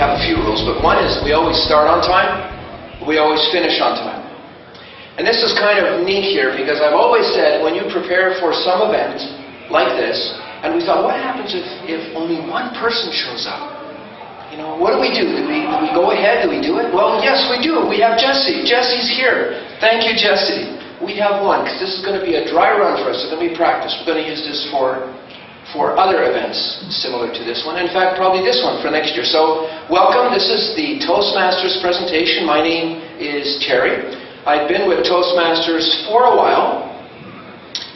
have a few rules, but one is we always start on time, we always finish on time. And this is kind of neat here because I've always said when you prepare for some event like this, and we thought, what happens if only one person shows up? You know, what do we do? Do we go ahead? Do we do it? Well, yes, we do. We have Jesse. Jesse's here. Thank you, Jesse. We have one because this is going to be a dry run for us. It's going to be practice. We're going to use this for other events similar to this one. In fact, probably this one for next year. So, welcome. This is the Toastmasters presentation. My name is Terry. I've been with Toastmasters for a while,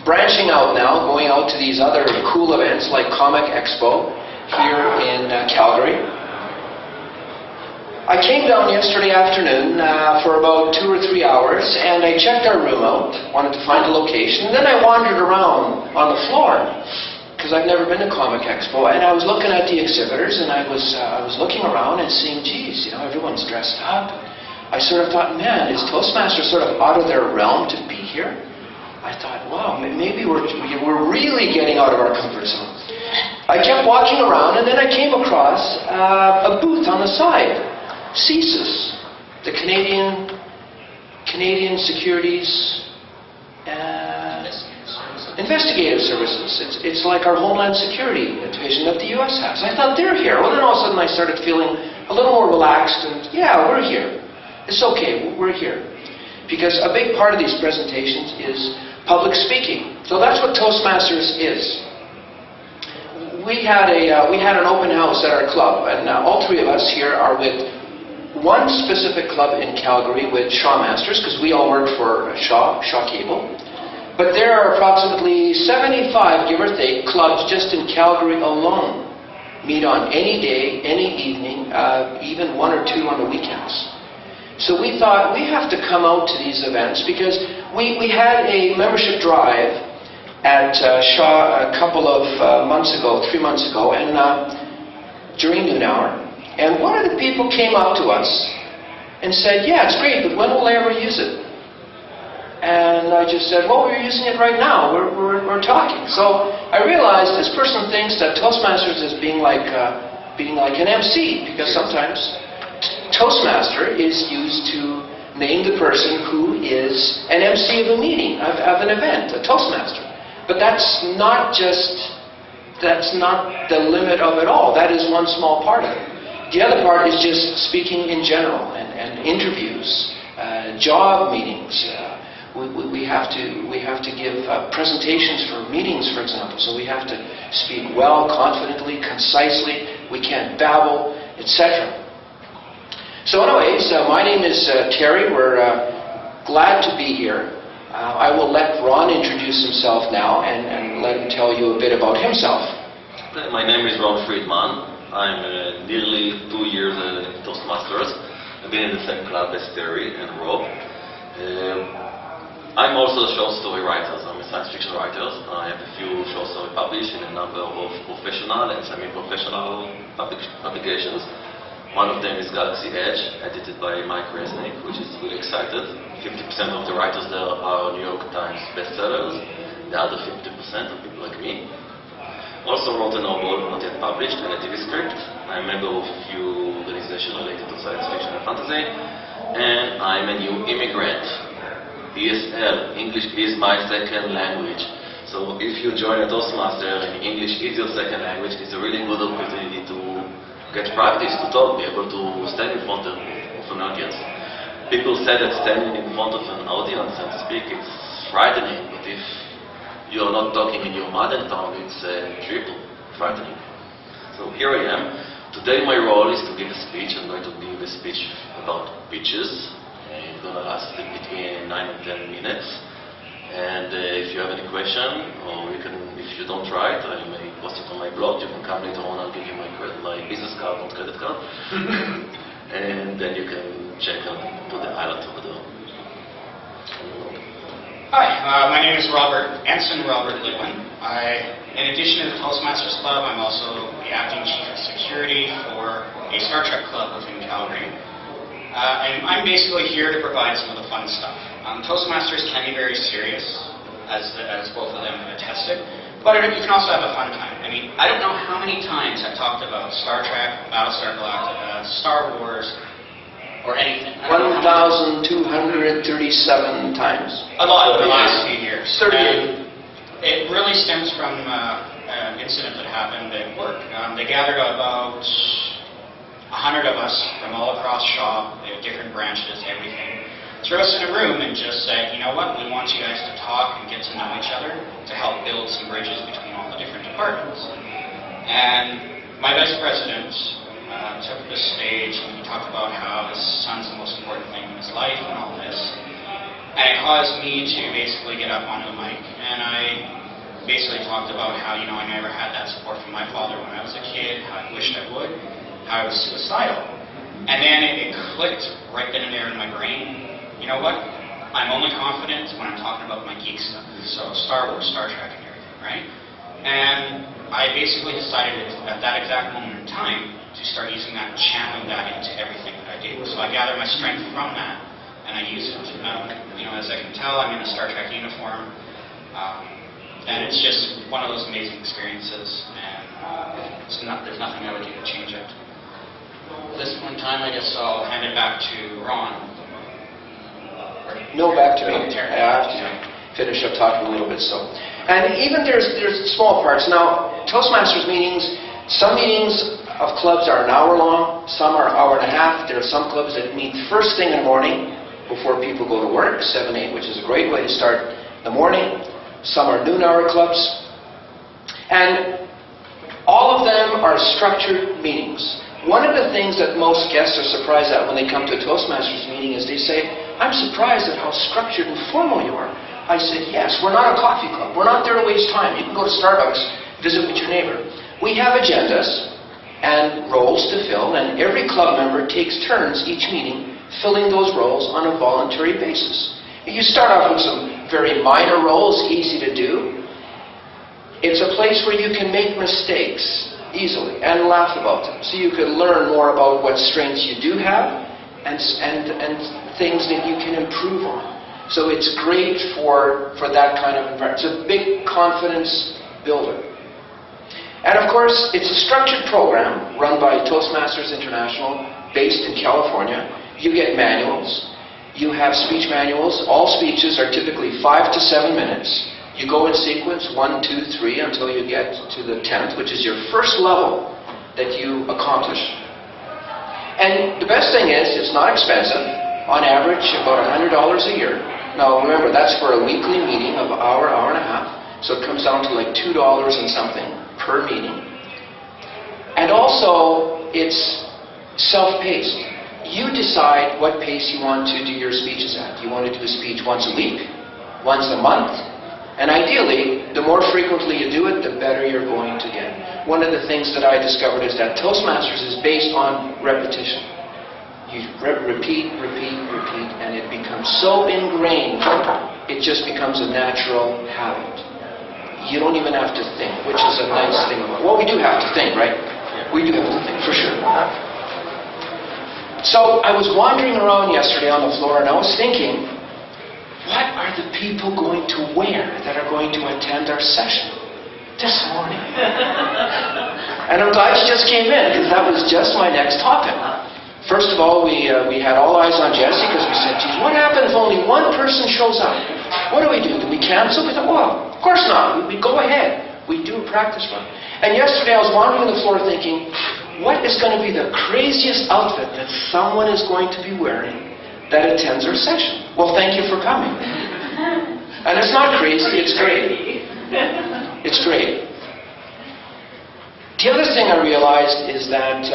branching out now, going out to these other cool events like Comic Expo here in Calgary. I came down yesterday afternoon for about 2 or 3 hours, and I checked our room out, wanted to find a location. Then I wandered around on the floor, because I've never been to Comic Expo, and I was looking at the exhibitors, and I was looking around and seeing, geez, you know, everyone's dressed up. I sort of thought, man, is Toastmasters sort of out of their realm to be here? I thought, wow, maybe we're really getting out of our comfort zone. I kept walking around, and then I came across a booth on the side. CSIS, the Canadian Securities Investigative Services. It's like our Homeland Security division that the U.S. has. I thought they're here. Well, then all of a sudden I started feeling a little more relaxed, and yeah, we're here. It's okay, we're here. Because a big part of these presentations is public speaking. So that's what Toastmasters is. We had an open house at our club, and all three of us here are with one specific club in Calgary with Shaw Masters, because we all work for Shaw Cable. But there are approximately 75, give or take, clubs just in Calgary alone. Meet on any day, any evening, even 1 or 2 on the weekends. So we thought we have to come out to these events because we had a membership drive at Shaw a couple of months ago, 3 months ago, and during noon hour. And one of the people came up to us and said, yeah, it's great, but when will I ever use it? And I just said, well, we're using it right now. We're talking. So I realized this person thinks that Toastmasters is being like an MC, because sometimes Toastmaster is used to name the person who is an MC of a meeting, of an event, a Toastmaster. But that's not the limit of it all. That is one small part of it. The other part is just speaking in general, and interviews, job meetings. We have to give presentations for meetings, for example. So we have to speak well, confidently, concisely. We can't babble, etc. So anyways, my name is Terry. We're glad to be here. I will let Ron introduce himself now and let him tell you a bit about himself. My name is Ron Friedman. I'm nearly 2 years in Toastmasters. I've been in the same club as Terry and Rob. I'm also a short story writer. I'm a science fiction writer. I have a few short stories published in a number of professional and semi-professional publications. One of them is Galaxy Edge, edited by Mike Resnick, which is really excited. 50% of the writers there are New York Times bestsellers. The other 50% are people like me. Also wrote a novel, not yet published, and a TV script. I'm a member of a few organizations related to science fiction and fantasy. And I'm a new immigrant. ESL, English is my second language. So if you join a Toastmaster and English is your second language, it's a really good opportunity to get practice, to talk, be able to stand in front of an audience. People say that standing in front of an audience and speak, it's frightening, but if you're not talking in your mother tongue, it's triple frightening. So here I am. Today my role is to give a speech. I'm going to give a speech about pitches. It's going to last between 9 and 10 minutes. And if you have any question, or if you don't write, I may post it on my blog. You can come later on, I'll give you my business card, not credit card. And then you can check out to the island over there. Hi, my name is Anson Robert Lewin. In addition to the Toastmasters Club, I'm also the acting chief of security for a Star Trek club within Calgary. And I'm basically here to provide some of the fun stuff. Toastmasters can be very serious. as both of them have attested. But you can also have a fun time. I mean, I don't know how many times I've talked about Star Trek, Battlestar Galactica, Star Wars, or anything. 1,237 times. A lot in the last few years. 38. It really stems from an incident that happened at work. They gathered about 100 of us from all across Shaw, different branches, everything. Threw us in a room and just said, you know what, we want you guys to talk and get to know each other to help build some bridges between all the different departments. And my vice president took the stage and he talked about how his son's the most important thing in his life and all this. And it caused me to basically get up onto the mic and I basically talked about how, I never had that support from my father when I was a kid, how I wished I would, how I was suicidal. And then it clicked right then and there in my brain. You know what? I'm only confident when I'm talking about my geek stuff. So Star Wars, Star Trek, and everything, right? And I basically decided at that exact moment in time to start using that and channeling that into everything that I do. So I gather my strength from that, and I use it. As I can tell, I'm in a Star Trek uniform, and it's just one of those amazing experiences, and there's nothing I would do to change it. At this point in time, I guess I'll hand it back to Ron. No, back to me. I have to finish up talking a little bit. And even there's small parts. Now, Toastmasters meetings, some meetings of clubs are an hour long, some are an hour and a half. There are some clubs that meet first thing in the morning before people go to work, 7, 8, which is a great way to start the morning. Some are noon hour clubs. And all of them are structured meetings. One of the things that most guests are surprised at when they come to a Toastmasters meeting is they say, I'm surprised at how structured and formal you are. I said, yes, we're not a coffee club. We're not there to waste time. You can go to Starbucks, visit with your neighbor. We have agendas and roles to fill, and every club member takes turns each meeting filling those roles on a voluntary basis. You start off with some very minor roles, easy to do. It's a place where you can make mistakes easily and laugh about them. So you can learn more about what strengths you do have and things that you can improve on. So it's great for that kind of environment. It's a big confidence builder. And of course, it's a structured program run by Toastmasters International, based in California. You get manuals. You have speech manuals. All speeches are typically 5 to 7 minutes. You go in sequence 1, 2, 3 until you get to the 10th, which is your first level that you accomplish. And the best thing is, it's not expensive. On average, about $100 a year. Now remember, that's for a weekly meeting of an hour, hour and a half. So it comes down to like $2 and something per meeting. And also, it's self-paced. You decide what pace you want to do your speeches at. You want to do a speech once a week, once a month, and ideally, the more frequently you do it, the better you're going to get. One of the things that I discovered is that Toastmasters is based on repetition. You repeat, and it becomes so ingrained, it just becomes a natural habit. You don't even have to think, which is a nice thing about it. Well, we do have to think, right? We do have to think, for sure. So I was wandering around yesterday on the floor, and I was thinking, what are the people going to wear that are going to attend our session this morning? And I'm glad you just came in, because that was just my next topic. First of all, we had all eyes on Jesse because we said, geez, what happens if only one person shows up? What do? Do we cancel? We thought, well, of course not. We go ahead. We do a practice run. And yesterday I was wandering the floor thinking, what is going to be the craziest outfit that someone is going to be wearing that attends our session? Well, thank you for coming. And it's not crazy, it's great. It's great. The other thing I realized is that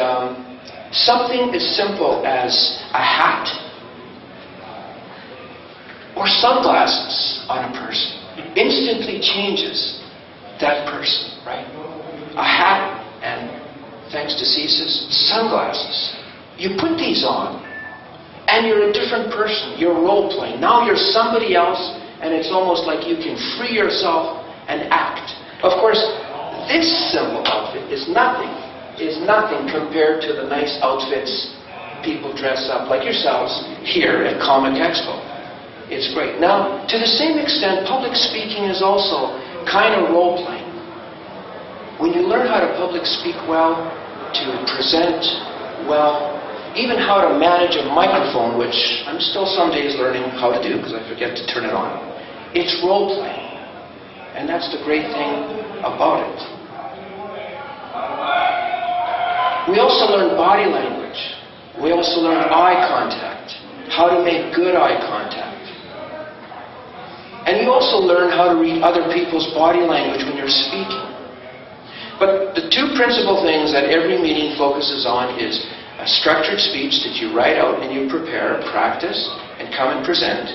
something as simple as a hat or sunglasses on a person instantly changes that person, right? A hat and, thanks to CSIS, sunglasses. You put these on and you're a different person. You're role-playing. Now you're somebody else, and it's almost like you can free yourself and act. Of course, this simple outfit is nothing compared to the nice outfits people dress up like yourselves here at Comic Expo. It's great. Now, to the same extent, public speaking is also kind of role-playing. When you learn how to public speak well, to present well, even how to manage a microphone, which I'm still some days learning how to do because I forget to turn it on, it's role-playing. And that's the great thing about it. We also learn body language. We also learn eye contact, how to make good eye contact. And you also learn how to read other people's body language when you're speaking. But the two principal things that every meeting focuses on is a structured speech that you write out and you prepare, practice, and come and present.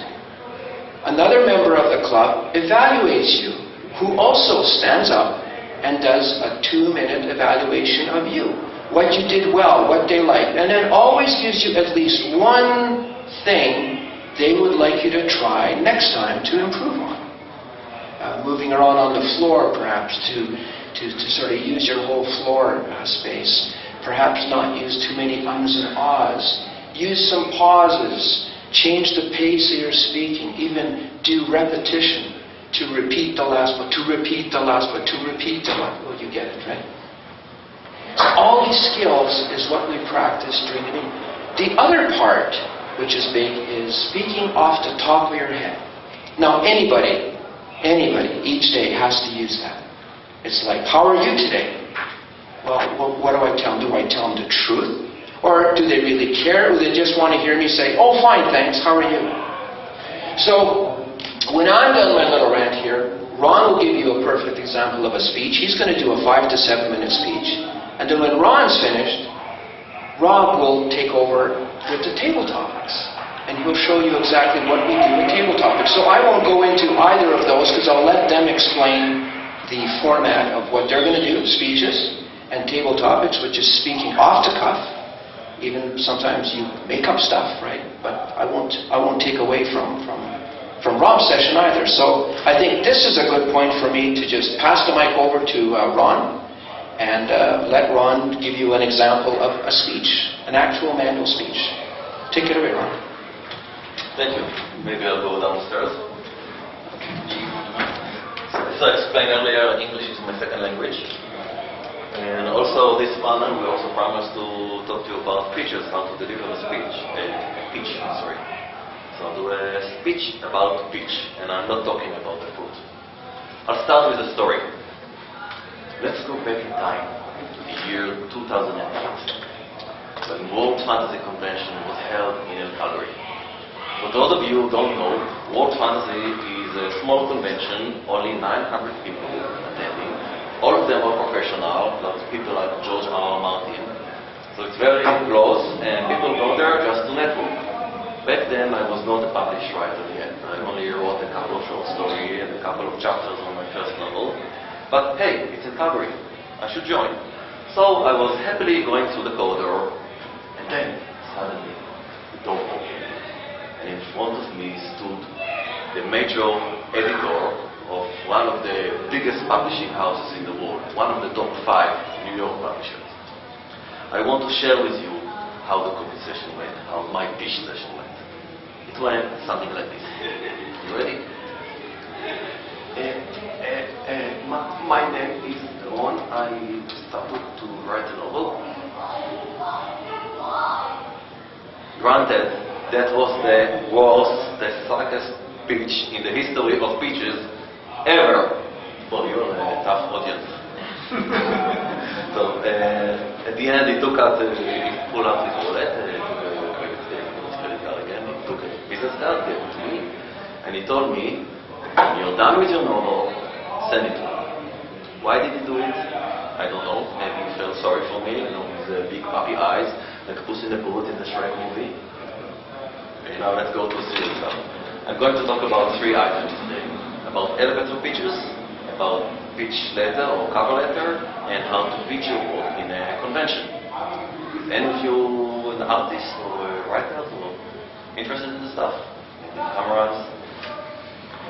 Another member of the club evaluates you, who also stands up and does a 2-minute evaluation of you. What you did well, what they liked, and then always gives you at least one thing they would like you to try next time to improve on. Moving around on the floor, perhaps, to sort of use your whole floor space. Perhaps not use too many ums and ahs. Use some pauses. Change the pace of your speaking. Even do repetition. To repeat the last one, to repeat the last one, to repeat the last one. Oh, you get it, right? So all these skills is what we practice during the meeting. The other part, which is big, is speaking off the top of your head. Now, anybody, each day has to use that. It's like, how are you today? Well, what do I tell them? Do I tell them the truth? Or do they really care? Or do they just want to hear me say, oh, fine, thanks, how are you? So, when I'm done my little rant here, Ron will give you a perfect example of a speech. He's going to do a 5 to 7 minute speech. And then when Ron's finished, Rob will take over with the table topics. And he'll show you exactly what we do with table topics. So I won't go into either of those because I'll let them explain the format of what they're going to do, speeches, and table topics, which is speaking off the cuff. Even sometimes you make up stuff, right? But I won't take away from Rob's session either. So I think this is a good point for me to just pass the mic over to Ron and let Ron give you an example of a speech, an actual manual speech. Take it away, Ron. Thank you. Maybe I'll go downstairs. As I explained earlier, English is my second language. And also this panel, we also promised to talk to you about pitches, how to deliver a speech. So I'll do a speech about pitch, and I'm not talking about the food. I'll start with a story. Let's go back in time to the year 2008, when World Fantasy Convention was held in Calgary. For those of you who don't know, World Fantasy is a small convention, only 900 people attending. All of them are professional, like people like George R. Martin. So it's very close, and people go there just to network. Back then, I was not a published writer yet. I only wrote a couple of short stories and a couple of chapters on my first novel. But hey, it's in Calgary. I should join. So I was happily going through the corridor, and then suddenly the door opened. And in front of me stood the major editor of one of the biggest publishing houses in the world, one of the top 5 New York publishers. I want to share with you how the conversation went, how my pitch session went. It went something like this. You ready? My name is Ron. I started to write a novel. Granted, that was the worst, the saddest pitch in the history of pitches ever. Well, you're a tough audience. So at the end, he pulled out his wallet, credit card again. He took a business card, gave it to me, and he told me, "When you're done with your novel, send it to me." Why did he do it? I don't know. Maybe he felt sorry for me, with big puppy eyes, like Puss in the Boot in the Shrek movie. Okay, now let's go to serious stuff. I'm going to talk about 3 items today. About elevator pitches, about pitch letter or cover letter, and how to pitch your work in a convention. Is any of you an artist or a writer or interested in the stuff? Cameras?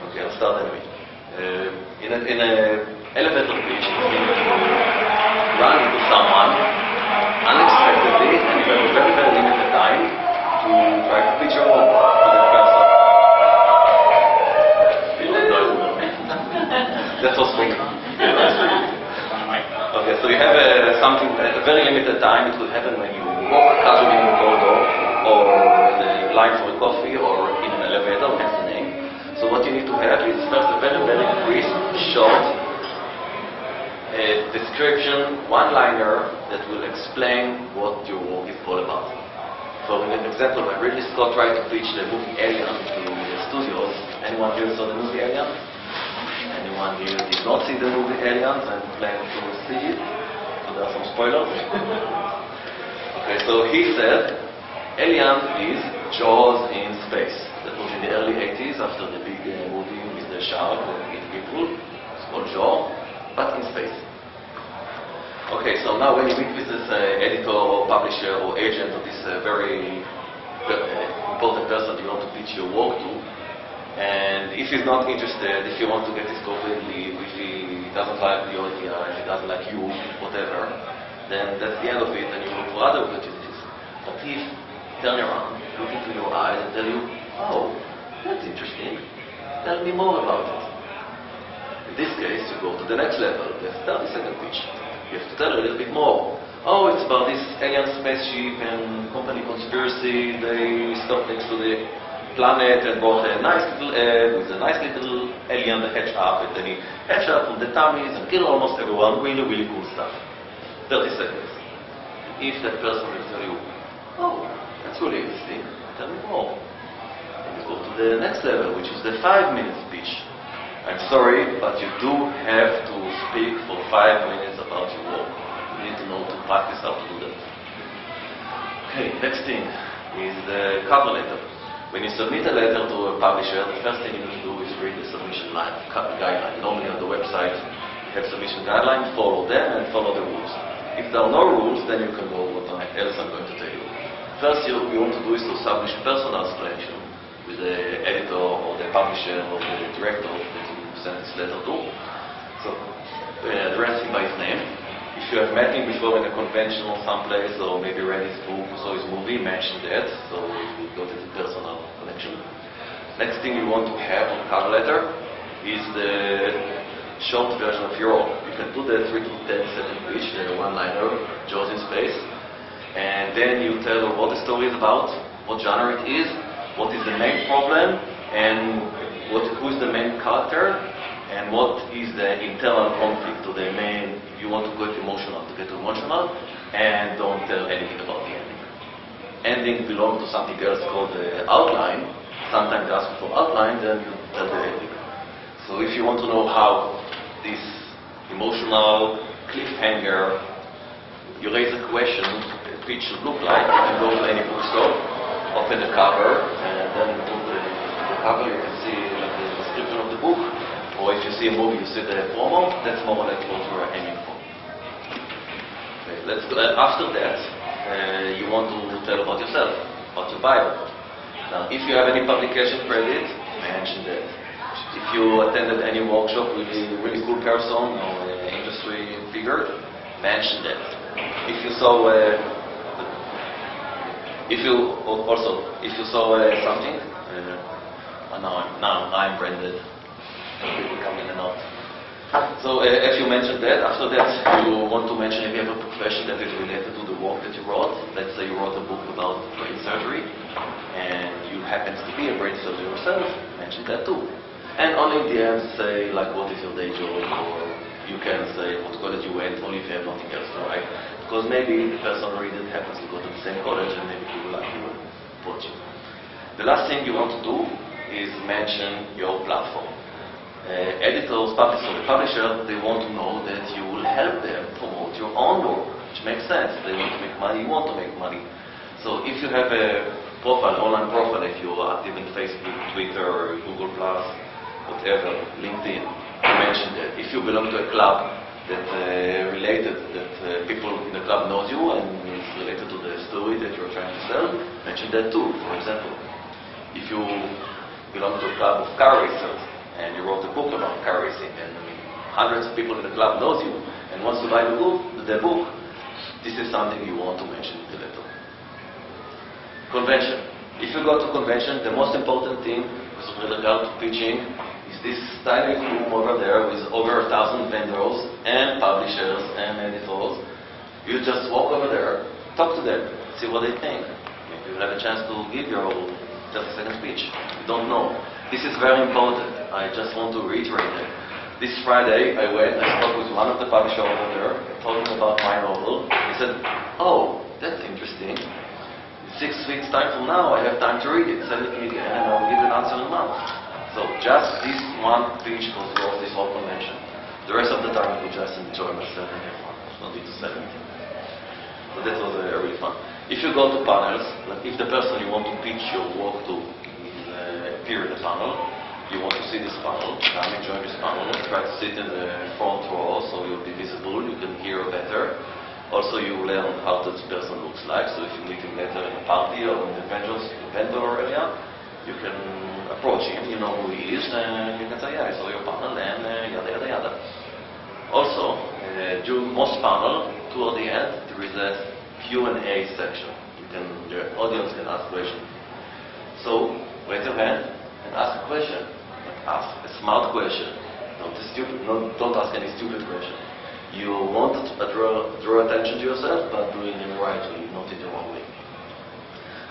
Okay, I'll start anyway. In an elevator pitch, you need to run into someone unexpectedly, and you have a very, very limited time to try to pitch your work to that person. That was quick. Okay, so you have something, a very limited time. It will happen when you walk casually in the corridor, or in the line for a coffee, or in an elevator, hence the name. So what you need to have is first a very, very crisp, short description, one-liner that will explain what your work is all about. For example, when Ridley Scott tried to pitch the movie Alien to the studios, anyone here saw the movie Alien? Anyone here did not see the movie Aliens and plan to see it? So there are some spoilers. Okay, so he said, Alien is Jaws in space. That was in the early 80s after the big movie with the shark that eat people. It's called Jaws, but in space. Okay, so now when you meet with this editor or publisher or agent of this very important person you want to pitch your work to, and if he's not interested, if you want to get his completely, if he doesn't like the idea, if he doesn't like you, whatever, then that's the end of it and you look for other opportunities. But if turn around, look into your eyes and tell you, oh, that's interesting, tell me more about it. In this case, you go to the next level, the 30-second pitch. You have to tell a little bit more. Oh, it's about this alien spaceship and company conspiracy. They stopped next to the planet and brought a nice little egg with a nice little alien that hatched up, and then he hatched up from the tummies and killed almost everyone. Really, really cool stuff. 30 seconds. If that person will tell you, oh, that's really interesting, tell me more. And you go to the next level, which is the 5-minute speech. I'm sorry, but you do have to speak for 5 minutes about your work. You need to know to practice how to do that. Okay, next thing is the cover letter. When you submit a letter to a publisher, the first thing you need to do is read the submission guideline. Normally on the website, you have submission guidelines, follow them and follow the rules. If there are no rules, then you can go what else I'm going to tell you. First, you want to do is to establish personal selection with the editor or the publisher or the director that you send this letter to. So, address him by his name. If you have met him before in a convention or someplace, or maybe read his book or saw his movie, mention that, so you got a personal connection. Next thing you want to have on cover letter is the short version of your own. You can do the 3 to 10 second pitch, the one-liner, Jaws in space, and then you tell what the story is about, what genre it is, what is the main problem, and who is the main character, and what is the internal conflict to the main. You want to get emotional, and don't tell anything about the ending. Ending belongs to something else called the outline. Sometimes they ask for outline, then you tell the ending. So if you want to know how this emotional cliffhanger, you raise a question, a pitch should look like, you can go to any bookstore, open the cover, and then you put the cover, you can see like the description of the book. Or if you see a movie, you see the promo, that's more or less what you are aiming for. Okay, let's go. After that, you want to tell about yourself, about your bio. Now, if you have any publication credit, mention that. If you attended any workshop with a really cool person or industry figure, mention that. If you saw, if you saw something, now I'm branded. People come in and out. So if you mentioned that, after that you want to mention if you have a profession that is related to the work that you wrote. Let's say you wrote a book about brain surgery and you happen to be a brain surgeon yourself, mention that too. And only in the end say like what is your day job, or you can say what college you went, only if you have nothing else to write. Because maybe the person reading happens to go to the same college and maybe he will like you and support you. The last thing you want to do is mention your platform. Editors, publishers, the publisher, they want to know that you will help them promote your own work, which makes sense. They want to make money, you want to make money. So if you have a profile, online profile, if you are active in Facebook, Twitter, Google+, whatever, LinkedIn, mention that. If you belong to a club that people in the club knows you and it's related to the story that you're trying to sell, mention that too. For example, if you belong to a club of car racers, and you wrote a book about car racing, and hundreds of people in the club knows you and wants to buy the book, this is something you want to mention in the letter. Convention. If you go to convention, the most important thing with regard to pitching is this tiny room over there with over 1,000 vendors and publishers and editors. You just walk over there, talk to them, see what they think. Maybe you'll have a chance to give your 30-second speech. You don't know. This is very important. I just want to reiterate it. This Friday, I went, I spoke with one of the publishers over there, told him about my novel. He said, "Oh, that's interesting. 6 weeks time from now, I have time to read it. Send it to me again, and I'll give you an answer in a month." So just this one speech was worth this whole convention. The rest of the time, I could just enjoy myself and have fun. Not need to say anything. So that was really fun. If you go to panels, like if the person you want to pitch your work to appear in the panel, you want to see this panel, come and join this panel, try to sit in the front row so you'll be visible, you can hear better. Also you learn how this person looks like, so if you meet him later in a party or in the vendor area, you can approach him, you know who he is, and you can say, "Yeah, I saw your panel," and yada yada yada. Also, during most panel, toward the end, there is a Q&A section. The audience can ask questions. So, raise your hand and ask a question. Ask a smart question. Don't ask any stupid question. You want to draw attention to yourself, but doing it in the right way, not in the wrong way.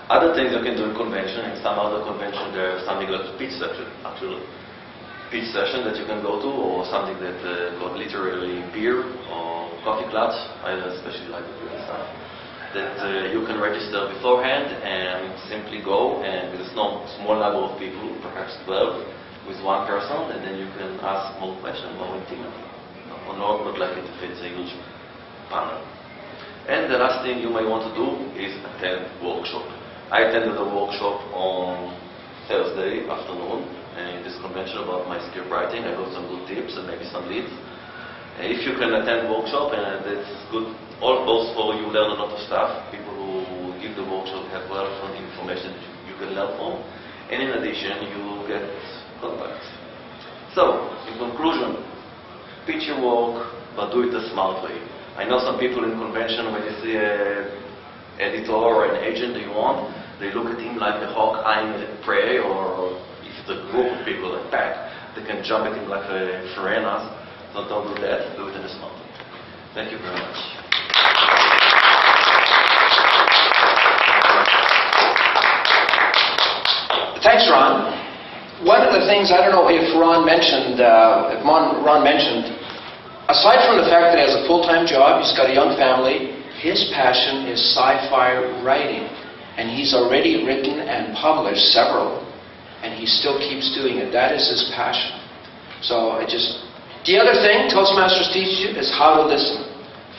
Other things you can do in convention, in some other convention there's something like a pitch section, actually. Pitch session that you can go to, or something that called literally beer or coffee clubs. I especially like the beer stuff. That you can register beforehand and simply go, and with a small number of people, perhaps 12, with one person, and then you can ask more questions, more intimately. Or not like it fits a huge panel. And the last thing you may want to do is attend workshop. I attended a workshop on Thursday afternoon in this convention about my script writing. I got some good tips and maybe some leads. If you can attend workshop, and that's good, all both for you learn a lot of stuff. People who give the workshop have wealth of information that you can learn from. And in addition, you get contacts. So, in conclusion, pitch your work, but do it the smart way. I know some people in convention, when you see an editor or an agent that you want, they look at him like a hawk eyeing a prey, or if the group of people attack, they can jump at him like a hyenas. So don't do that, do it in a smart way. Thank you very much. Thanks, Ron. One of the things, I don't know if Ron mentioned, aside from the fact that he has a full-time job, he's got a young family, his passion is sci-fi writing. And he's already written and published several, and he still keeps doing it. That is his passion. So the other thing Toastmasters teach you is how to listen.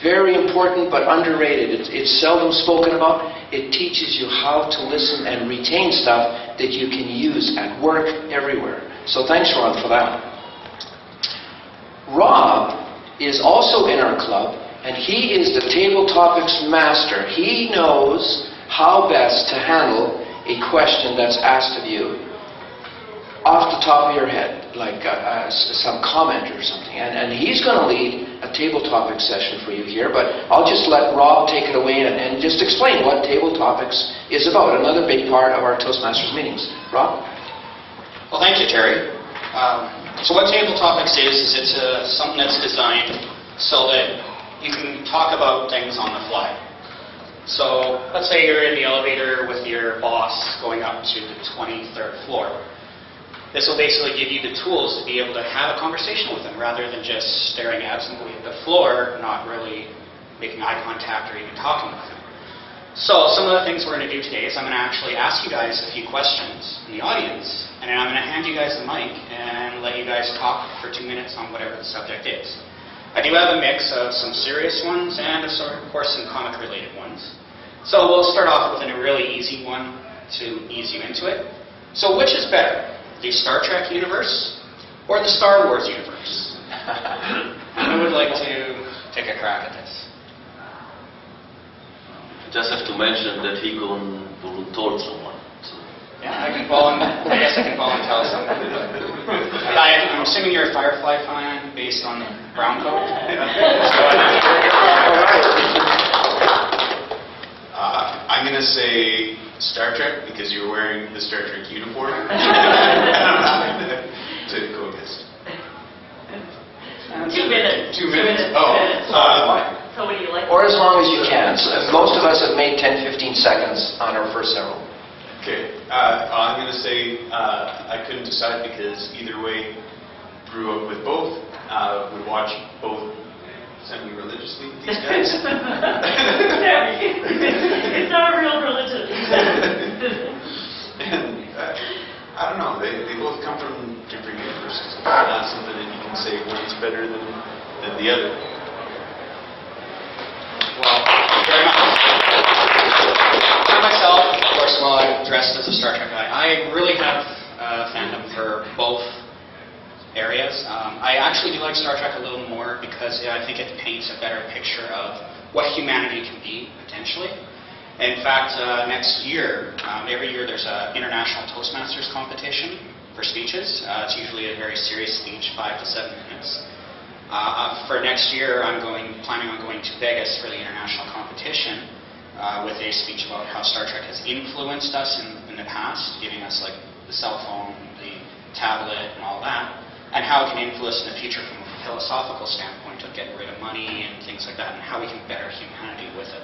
Very important, but underrated. It's seldom spoken about. It teaches you how to listen and retain stuff that you can use at work, everywhere. So thanks, Ron, for that. Rob is also in our club, and he is the table topics master. He knows how best to handle a question that's asked of you off the top of your head, like some comment or something. And he's going to lead a table topics session for you here, but I'll just let Rob take it away and just explain what table topics is about, another big part of our Toastmasters meetings. Rob? Well, thank you, Terry. So what table topics is it's something that's designed so that you can talk about things on the fly. So let's say you're in the elevator with your boss going up to the 23rd floor. This will basically give you the tools to be able to have a conversation with them rather than just staring absently at the floor, not really making eye contact or even talking with them. So some of the things we're going to do today is I'm going to actually ask you guys a few questions in the audience, and then I'm going to hand you guys the mic and let you guys talk for 2 minutes on whatever the subject is. I do have a mix of some serious ones and, of course, some comic-related ones. So we'll start off with a really easy one to ease you into it. So which is better, the Star Trek universe or the Star Wars universe? Who would like to take a crack at this? Just have to mention that he told someone. So. Yeah, I guess I can volunteer something. I'm assuming you're a Firefly fan based on the brown coat. I'm going to say Star Trek because you're wearing the Star Trek uniform. To go against 2 minutes. 2 minutes? 2 Oh. minutes. So what do you like? Or as long as you can. So most of us have made 10, 15 seconds on our first several. Okay. I'm going to say I couldn't decide because either way, grew up with both. Would watch both semi-religiously these days. It's not a real religion. And I don't know, they both come from different universes. It's not something that you can say one's better than the other. Well, very much. I myself, of course, while I'm dressed as a Star Trek guy, I really have a fandom for both areas. I actually do like Star Trek a little more because I think it paints a better picture of what humanity can be, potentially. In fact, next year, every year there's an international Toastmasters competition for speeches. It's usually a very serious speech, 5 to 7 minutes. For next year, I'm planning on going to Vegas for the international competition with a speech about how Star Trek has influenced us in the past, giving us like the cell phone, the tablet, and all that, and how it can influence in the future from a philosophical standpoint of getting rid of money and things like that, and how we can better humanity with it.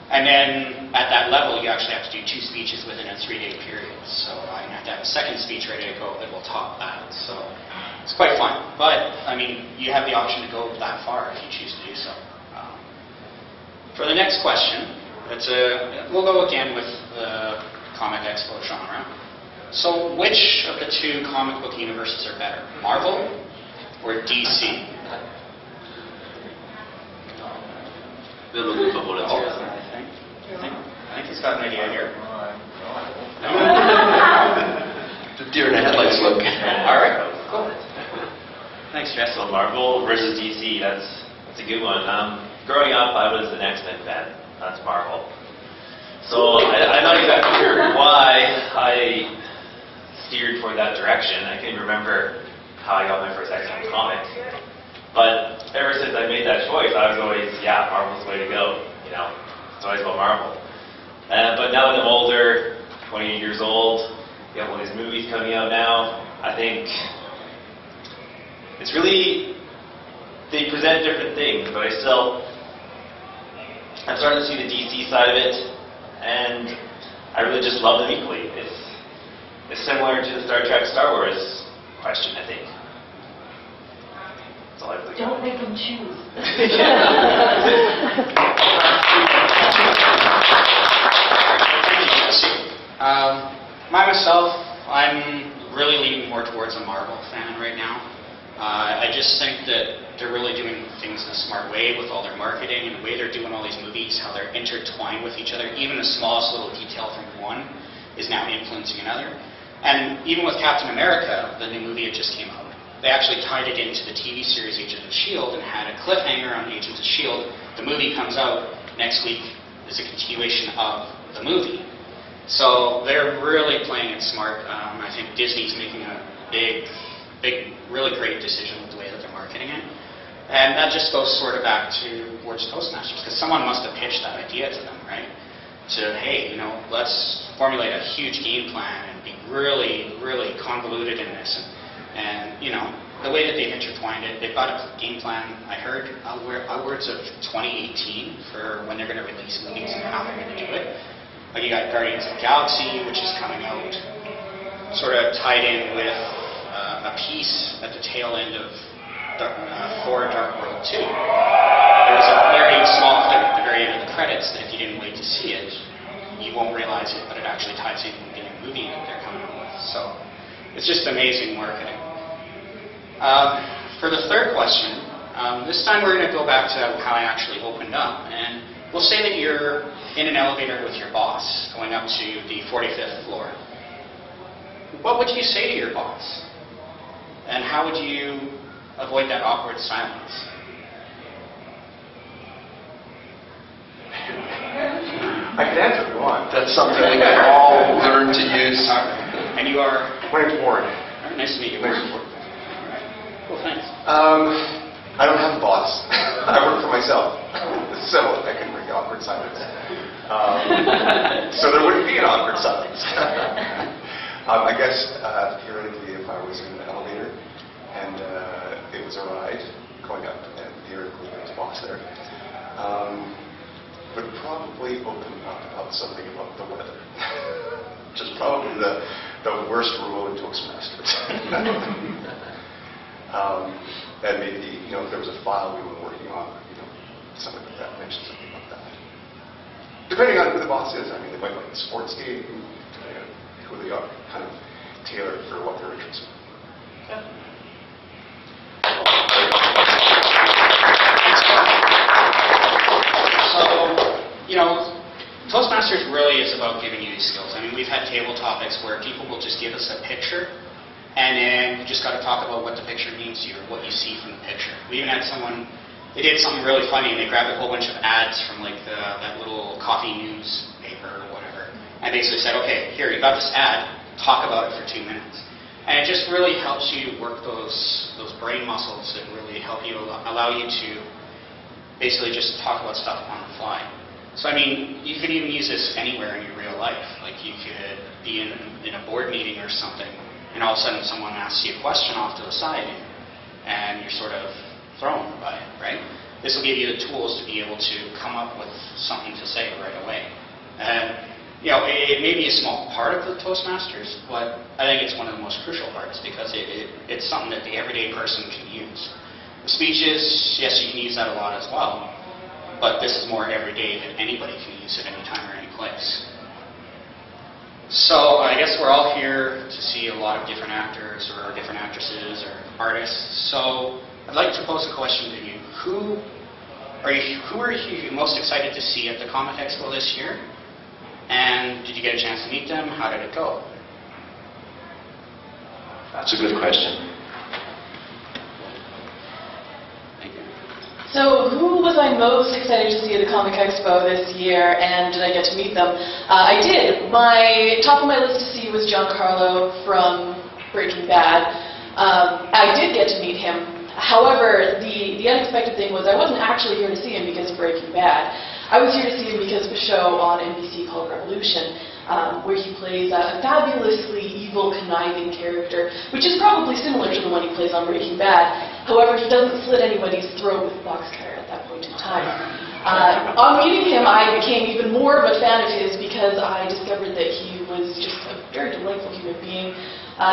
And then at that level, you actually have to do 2 speeches within a 3-day period. So I'm going to have to have a second speech ready to go that will top that. So it's quite fun. But, I mean, you have the option to go that far if you choose to do so. For the next question, we'll go again with the comic expo genre. So which of the 2 comic book universes are better, Marvel or DC? We're looking for volunteers. I think he's got an idea here. The deer in the headlights look. All right, cool. Thanks, Jess. So Marvel versus DC, that's a good one. Growing up, I was an X-Men fan. That's Marvel. So I'm not exactly sure why I steered for that direction. I can't remember how I got my first X-Men comic. But ever since I made that choice, I was always, yeah, Marvel's the way to go. You know, it's always about Marvel. But now that I'm older, 28 years old, you have all these movies coming out now, I think it's really, they present different things, but I'm starting to see the DC side of it, and I really just love them equally. It's similar to the Star Trek, Star Wars question, I think. That's all I believe. Don't make them choose. Myself, I'm really leaning more towards a Marvel fan right now. I just think that they're really doing things in a smart way with all their marketing and the way they're doing all these movies, how they're intertwined with each other. Even the smallest little detail from one is now influencing another. And even with Captain America, the new movie that just came out, they actually tied it into the TV series Agents of S.H.I.E.L.D. and had a cliffhanger on Agents of S.H.I.E.L.D. The movie comes out next week is a continuation of the movie. So they're really playing it smart. I think Disney's making a big, really great decision with the way that they're marketing it. And that just goes sort of back towards Toastmasters, because someone must have pitched that idea to them, right? To, hey, let's formulate a huge game plan and be really, really convoluted in this. And the way that they've intertwined it, they've got a game plan, I heard, upwards of 2018 for when they're going to release movies and how they're going to do it. Like you got Guardians of the Galaxy, which is coming out, sort of tied in with a piece at the tail end of Thor Dark World 2. There's a very small clip at the very end of the credits that if you didn't wait to see it, you won't realize it, but it actually ties in with the new movie that they're coming out with. So it's just amazing marketing. For the third question, this time we're going to go back to how I actually opened up. And we'll say that you're in an elevator with your boss going up to the 45th floor. What would you say to your boss? And how would you avoid that awkward silence? I can answer if you want. That's something we can all learn to use. And you are? My name's Warren. Nice to meet you, Warren. All right. Cool, thanks. I don't have a boss. I work for myself. So I can bring awkward silence. So there wouldn't be an awkward silence. I guess theoretically, if I was in an elevator and it was a ride growing up, and the article was box there, would probably open up about something about the weather, which is probably the worst rule in Toastmasters. And maybe, if there was a file we were working on, something like that, mention something like that. Depending on who the boss is, I mean, they might like the sports game, depending on who they are, kind of tailored for what they're interested in. So, Toastmasters really is about giving you these skills. I mean, we've had table topics where people will just give us a picture, and then you just got to talk about what the picture means to you, or what you see from the picture. We even had someone, they did something really funny, and they grabbed a whole bunch of ads from like that little coffee newspaper or whatever, and basically said, okay, here, you got this ad, talk about it for 2 minutes. And it just really helps you work those brain muscles that really help you, allow you to basically just talk about stuff on the fly. So I mean, you could even use this anywhere in your real life. Like you could be in a board meeting or something, and all of a sudden someone asks you a question off to the side, and you're sort of thrown by it, right? This will give you the tools to be able to come up with something to say right away. And it may be a small part of the Toastmasters, but I think it's one of the most crucial parts because it's something that the everyday person can use. The speeches, yes, you can use that a lot as well, but this is more everyday that anybody can use at any time or any place. So I guess we're all here to see a lot of different actors or different actresses or artists. So I'd like to pose a question to you. Who are you most excited to see at the Comic Expo this year? And did you get a chance to meet them? How did it go? That's a good question. Thank you. So who was I most excited to see at the Comic Expo this year, and did I get to meet them? I did. Top of my list to see was Giancarlo from Breaking Bad. I did get to meet him. However, the unexpected thing was I wasn't actually here to see him because of Breaking Bad. I was here to see him because of a show on NBC called Revolution, where he plays a fabulously evil, conniving character, which is probably similar to the one he plays on Breaking Bad. However, he doesn't slit anybody's throat with a box cutter at that point in time. On meeting him, I became even more of a fan of his because I discovered that he was just a very delightful human being.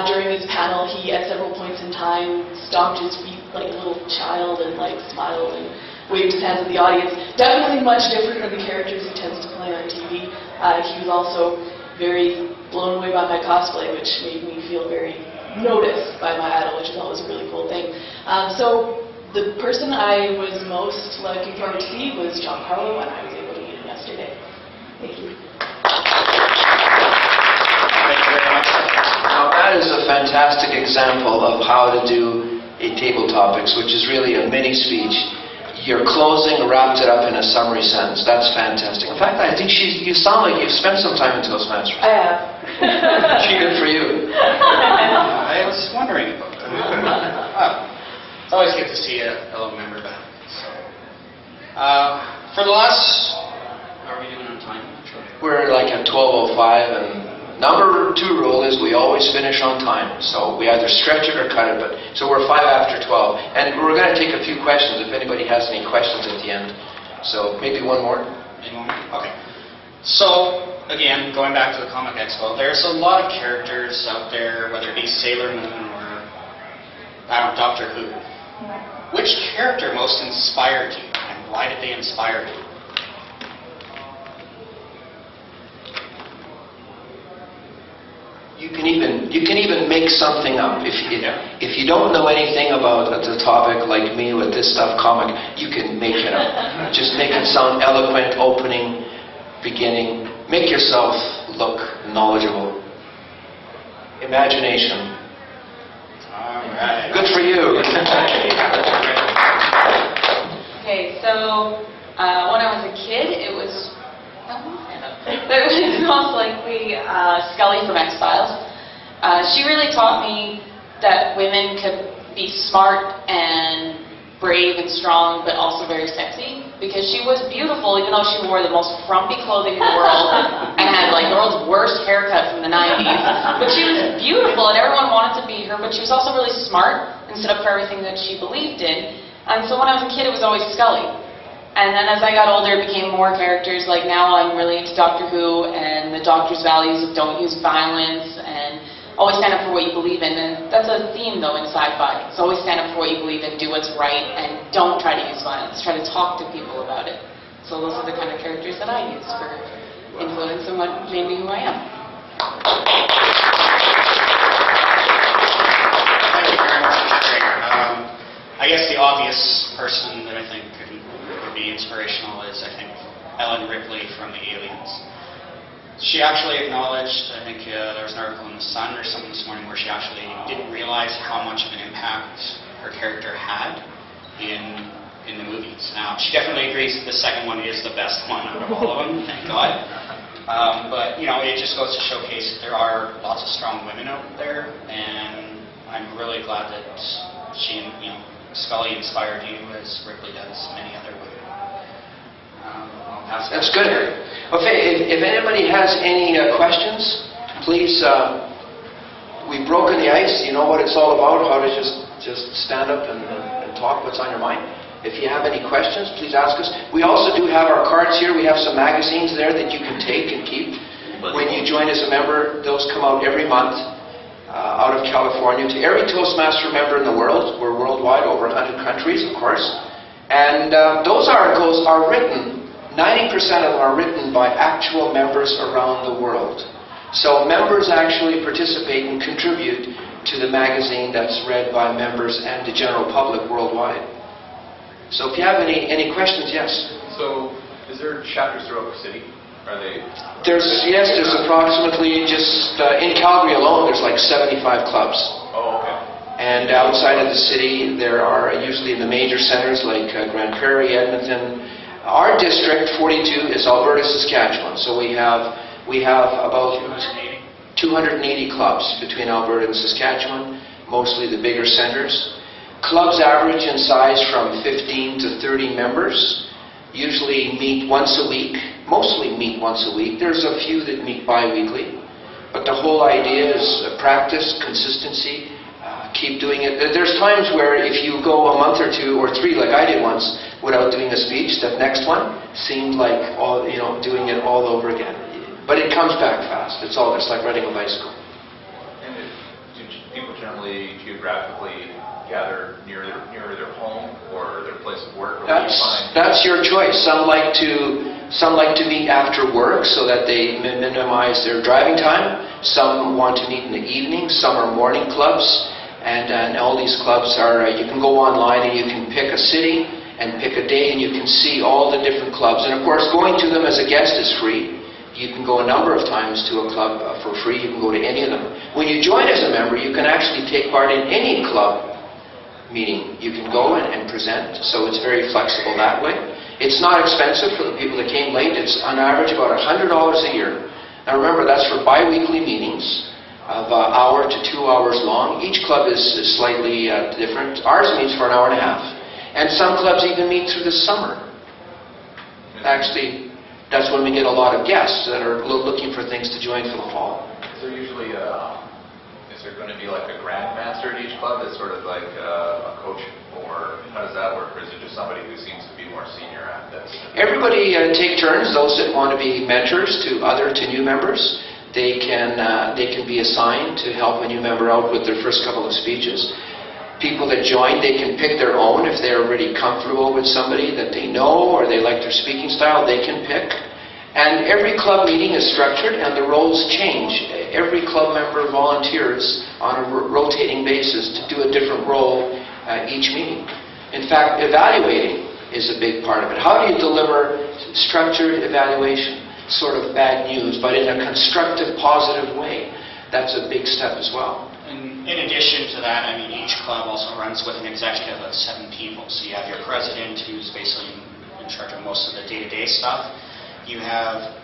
During his panel, he, at several points in time, stomped his feet like a little child and smiled and waved his hands at the audience. Definitely much different from the characters he tends to play on TV. He was also very blown away by my cosplay, which made me feel very noticed by my idol, which is always a really cool thing. So the person I was most looking forward to see was Giancarlo, and I was able to meet him yesterday. Thank you. Thank you very much. Now that is a fantastic example of how to do a table topics, which is really a mini speech. Your closing wrapped it up in a summary sentence. That's fantastic. In fact, I think you sound like you've spent some time in Toastmasters. I have. Good for you. I was wondering about that. It's always good to see a fellow member back. So, for the last, how are we doing on time? We're like at 12:05, and number 2 rule is we always finish on time. So we either stretch it or cut it. So we're 5 after 12, and we're going to take a few questions if anybody has any questions at the end. So maybe one more. Okay. So again, going back to the Comic Expo, there's a lot of characters out there, whether it be Sailor Moon or Doctor Who. Which character most inspired you, and why did they inspire you? You can even make something up. If you don't know anything about the topic like me with this stuff comic, you can make it up. Just make it sound eloquent, opening, beginning. Make yourself look knowledgeable. Imagination. All right. Good for you. Okay, so when I was a kid, it was most likely Scully from X-Files. She really taught me that women could be smart and brave and strong, but also very sexy, because she was beautiful, even though she wore the most frumpy clothing in the world and had the world's worst haircut from the 90s. But she was beautiful, and everyone wanted to be her, but she was also really smart and stood up for everything that she believed in. And so when I was a kid, it was always Scully. And then as I got older, it became more characters. Like now I'm really into Doctor Who and the Doctor's values of don't use violence and always stand up for what you believe in. And that's a theme, though, in sci-fi. It's always stand up for what you believe in, do what's right, and don't try to use violence. Try to talk to people about it. So those are the kind of characters that I use for influence and what made me who I am. Thank you very much for sharing. I guess the obvious person that I think would be inspirational is, I think, Ellen Ripley from The Aliens. She actually acknowledged, I think there was an article in The Sun or something this morning where she actually didn't realize how much of an impact her character had in the movies. Now, she definitely agrees that the second one is the best one out of all of them, thank God. But, you know, it just goes to showcase that there are lots of strong women out there, and I'm really glad that she, you know, Scully inspired you as Ripley does many other women. That's good. Okay, if anybody has any questions, please, we've broken the ice. You know what it's all about, how to just stand up and talk what's on your mind. If you have any questions, please ask us. We also do have our cards here. We have some magazines there that you can take and keep. When you join as a member, those come out every month out of California to every Toastmaster member in the world. We're worldwide, over 100 countries, of course. And those articles are written, 90% of them are written by actual members around the world. So members actually participate and contribute to the magazine that's read by members and the general public worldwide. So if you have any questions, yes? So is there chapters throughout the city? Are they? There's approximately just, in Calgary alone, there's like 75 clubs. Oh, okay. And outside of the city, there are usually in the major centers like Grand Prairie, Edmonton. Our district, 42, is Alberta, Saskatchewan. So we have about 280 clubs between Alberta and Saskatchewan, mostly the bigger centers. Clubs average in size from 15 to 30 members, usually meet once a week, mostly meet once a week. There's a few that meet bi-weekly, but the whole idea is practice, consistency, keep doing it. There's times where if you go a month or two or three, like I did once, without doing a speech, that next one seemed like doing it all over again. But it comes back fast. It's like riding a bicycle. And do people generally geographically gather near their home or their place of work? Or That's your choice. Some like to meet after work so that they minimize their driving time. Some want to meet in the evening. Some are morning clubs. And all these clubs are, you can go online and you can pick a city and pick a day and you can see all the different clubs. And of course, going to them as a guest is free. You can go a number of times to a club for free. You can go to any of them. When you join as a member, you can actually take part in any club meeting. You can go and present, so it's very flexible that way. It's not expensive for the people that came late. It's on average about $100 a year. Now remember, that's for bi-weekly meetings of an hour to 2 hours long. Each club is slightly different. Ours meets for an hour and a half. And some clubs even meet through the summer. Actually, that's when we get a lot of guests that are looking for things to join for the fall. Is there usually is there going to be like a grandmaster at each club that's sort of like a coach, or how does that work? Or is it just somebody who seems to be more senior at this? Everybody take turns. Those that want to be mentors to new members, they can be assigned to help a new member out with their first couple of speeches. People that join, they can pick their own. If they're already comfortable with somebody that they know or they like their speaking style, they can pick. And every club meeting is structured and the roles change. Every club member volunteers on a rotating basis to do a different role each meeting. In fact, evaluating is a big part of it. How do you deliver structured evaluation? Sort of bad news, but in a constructive, positive way. That's a big step as well. And in addition to that, I mean, each club also runs with an executive of 7 people. So you have your president, who's basically in charge of most of the day-to-day stuff. You have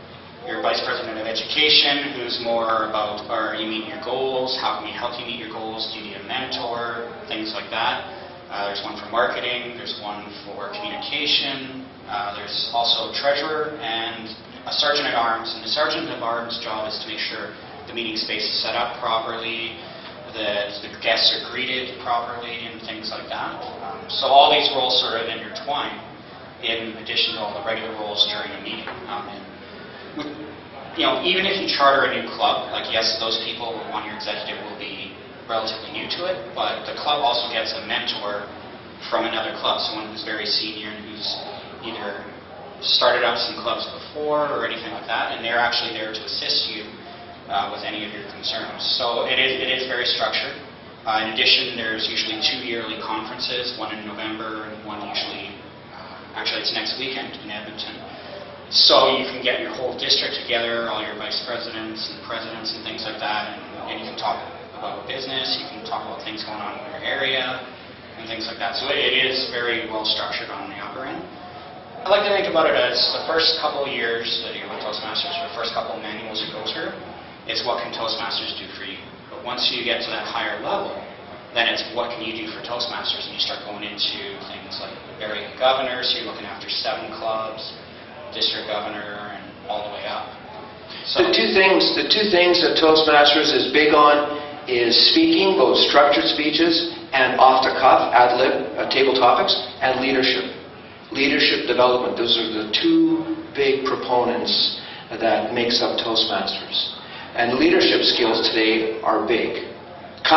your vice president of education, who's more about, are you meeting your goals? How can we help you meet your goals? Do you need a mentor? Things like that. There's one for marketing. There's one for communication. There's also a treasurer and a sergeant at arms. And the sergeant at arms' job is to make sure the meeting space is set up properly, the guests are greeted properly and things like that. So all these roles sort of intertwine in addition to all the regular roles during a meeting. Even if you charter a new club, like yes, those people on your executive will be relatively new to it, but the club also gets a mentor from another club, someone who's very senior and who's either started out some clubs before or anything like that, and they're actually there to assist you with any of your concerns. So it is very structured. In addition, there's usually 2 yearly conferences, one in November and one usually, actually it's next weekend in Edmonton. So you can get your whole district together, all your vice presidents and presidents and things like that, and you can talk about business, you can talk about things going on in your area and things like that. So it is very well structured on the upper end. I like to think about it as the first couple of years that you're with Toastmasters, or the first couple of manuals you go through, is what can Toastmasters do for you. But once you get to that higher level, then it's what can you do for Toastmasters, and you start going into things like area governors, so you're looking after 7 clubs, district governor, and all the way up. So The two things that Toastmasters is big on is speaking, both structured speeches and off-the-cuff, ad-lib, table topics, and leadership. Leadership development. Those are the 2 big proponents that makes up Toastmasters. And leadership skills today are big. A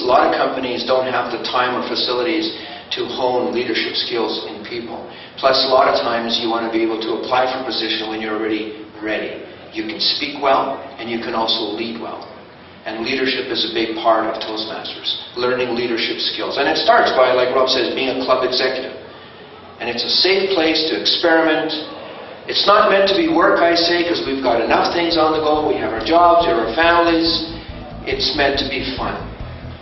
lot of companies don't have the time or facilities to hone leadership skills in people. Plus, a lot of times you want to be able to apply for a position when you're already ready. You can speak well, and you can also lead well. And leadership is a big part of Toastmasters, learning leadership skills. And it starts by, like Rob says, being a club executive. And it's a safe place to experiment. It's not meant to be work, I say, because we've got enough things on the go. We have our jobs, we have our families. It's meant to be fun.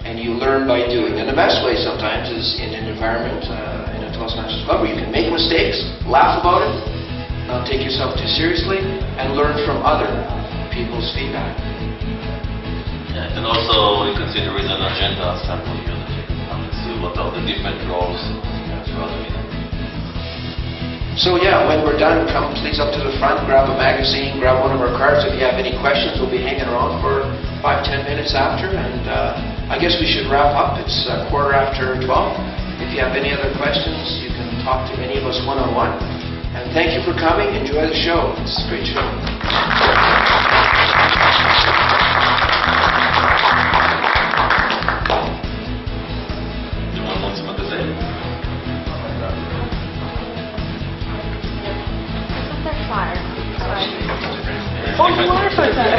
And you learn by doing. And the best way sometimes is in an environment, in a Toastmasters club, where you can make mistakes, laugh about it, not take yourself too seriously, and learn from other people's feedback. Yeah, and also you can see there is an agenda sample here that you can see what are the different roles throughout the meeting. So yeah, when we're done, come please up to the front, grab a magazine, grab one of our cards. If you have any questions, we'll be hanging around for 5-10 minutes after, and I guess we should wrap up. It's 12:15. If you have any other questions, you can talk to any of us one-on-one. And thank you for coming. Enjoy the show. It's a great show. Oh, you are for that?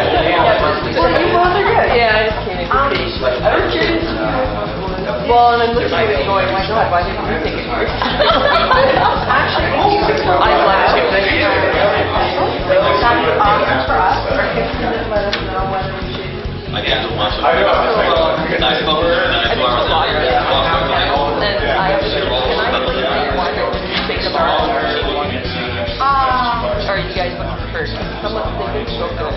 Well, you both are good. Yeah, I just can't even I was curious. Well, and I'm looking at it going, my God, why didn't you take it first? Actually, I love it. That'd be awesome for us. Just let us know whether we should. I can't do much of it. Nice cover, and then I do our Or you guys want first? Someone's thinking so good.